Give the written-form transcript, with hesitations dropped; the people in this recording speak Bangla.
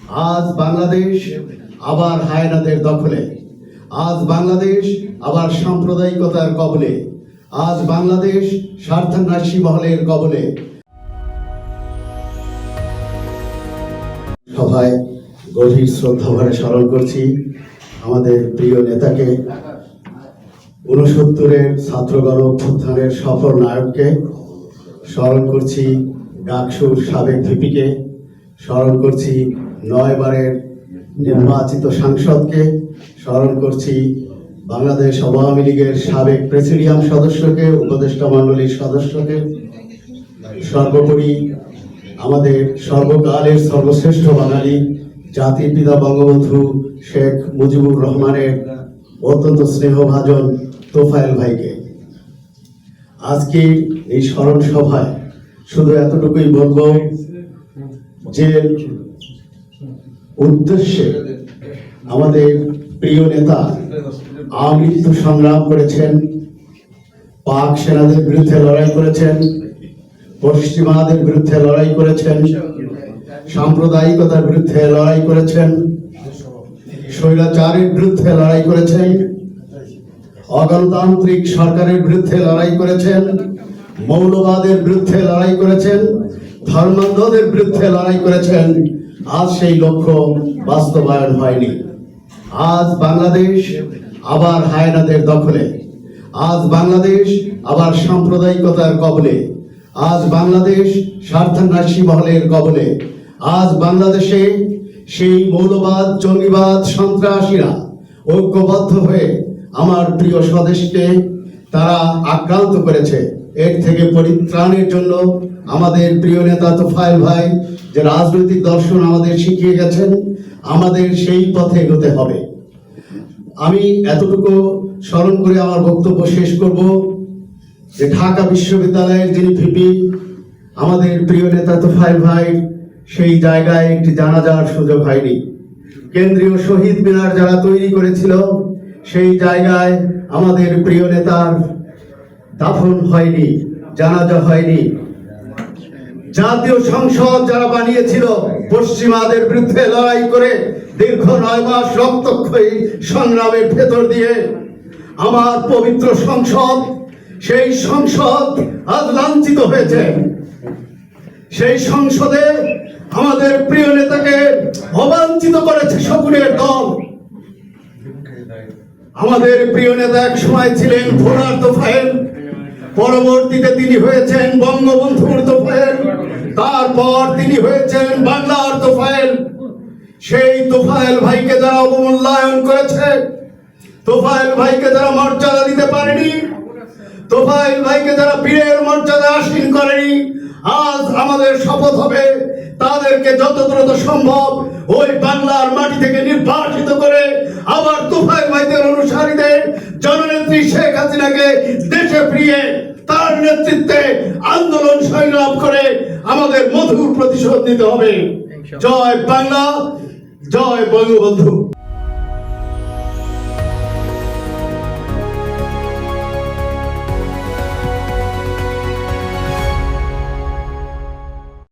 আজ বাংলাদেশ আবার হায়নাদের দখলে, আজ বাংলাদেশ আবার সাম্প্রদায়িকতার কবলে, আজ বাংলাদেশ স্বার্থান্বেষী মহলের কবলে। সভায় গভীর শ্রদ্ধা ভরে স্মরণ করছি আমাদের প্রিয় নেতাকে, 69-এর ছাত্রগণ অভ্যুত্থানের সফল নায়ককে। স্মরণ করছি ডাকসুর সাবেক ভিপিকে, স্মরণ করছি 9 বারের নির্বাচিত সাংসদকে, স্মরণ করছি বাংলাদেশ আওয়ামী লীগের সাবেক প্রেসিডিয়াম সদস্যকে, উপদেষ্টা মণ্ডলীর সদস্যকে, সর্বোপরি আমাদের সর্বকালের সর্বশ্রেষ্ঠ বাঙালি জাতির পিতা বঙ্গবন্ধু শেখ মুজিবুর রহমানের অত্যন্ত স্নেহভাজন তোফায়েল ভাইকে। আজকের এই স্মরণ সভায় শুধু এতটুকুই বলবো যে উদ্দেশ্যে আমাদের প্রিয় নেতা আমৃত্যু সংগ্রাম করেছেন, পাক সেনাদের বিরুদ্ধে লড়াই করেছেন, পশ্চিমাদের বিরুদ্ধে লড়াই করেছেন, সাম্প্রদায়িকতার বিরুদ্ধে লড়াই করেছেন, স্বৈরাচারের বিরুদ্ধে লড়াই করেছেন, অগণতান্ত্রিক সরকারের বিরুদ্ধে লড়াই করেছেন, মৌলবাদের বিরুদ্ধে লড়াই করেছেন, ধর্মান্ধদের বিরুদ্ধে লড়াই করেছেন। আজ সেই লক্ষ্য বাস্তবায়ন হয়নি। আজ বাংলাদেশ আবার হায়নাদের দখলে, আজ বাংলাদেশ আবার সাম্প্রদায়িকতার কবলে, আজ বাংলাদেশ স্বার্থান্বেষী মহলের কবলে। আজ বাংলাদেশে সেই মৌলবাদ, জঙ্গিবাদ, সন্ত্রাসীরা ঐক্যবদ্ধ হয়ে আমার প্রিয় স্বদেশকে তারা আক্রান্ত করেছে। এর থেকে পরিত্রাণের জন্য আমাদের প্রিয় নেতা তোফায়েল ভাই যে রাজনৈতিক দর্শন আমাদের শিখিয়ে গেছেন, আমাদের সেই পথে এগোতে হবে। আমি এতটুকু স্মরণ করে আমার বক্তব্য শেষ করব যে ঢাকা বিশ্ববিদ্যালয়ের যিনি ভিপি আমাদের প্রিয় নেতা তোফায়েল ভাই, সেই জায়গায় একটি জানাজার সুযোগ হয়নি। কেন্দ্রীয় শহীদ মিনার যারা তৈরি করেছিল সেই জায়গায় আমাদের প্রিয় নেতার দাফন হয়নি, জানাজা হয়নি। জাতীয় সংসদ যারা বানিয়েছিল পশ্চিমাদের বিরুদ্ধে লড়াই করে দীর্ঘ 9 মাস রক্তক্ষয়ী সংগ্রামের ভেতর দিয়ে আমার পবিত্র সংসদ, সেই সংসদ আজ লাঞ্ছিত হয়েছে। সেই সংসদে আমাদের প্রিয় নেতাকে অবাঞ্ছিত করেছে শকুনের দল। আমাদের প্রিয় নেতা এক সময় ছিলেন ভোলার তোফায়েল, পরবর্তীতে তিনি হয়েছেন বঙ্গবন্ধুর তোফায়েল, তারপর তিনি হয়েছেন বাংলার তোফায়েল। সেই তোফায়েল ভাইকে যারা অবমূল্যায়ন করেছে, তোফায়েল ভাইকে যারা মর্যাদা দিতে পারেনি, তোফায়েল ভাইকে যারা বীরের মর্যাদা আসীন করেনি, আজ আমাদের শপথ হবে তাদেরকে যত দ্রুত সম্ভব ওই বাংলার মাটি থেকে নির্বাসিত করে আবার তোফায়েল ভাইদের অনুসারীদের জননেত্রী শেখ হাসিনাকে দেশে ফিরিয়ে তার নেতৃত্বে আন্দোলন সংগ্রাম করে আমাদের মধুর প্রতিশোধ নিতে হবে। জয় বাংলা, জয় বঙ্গবন্ধু।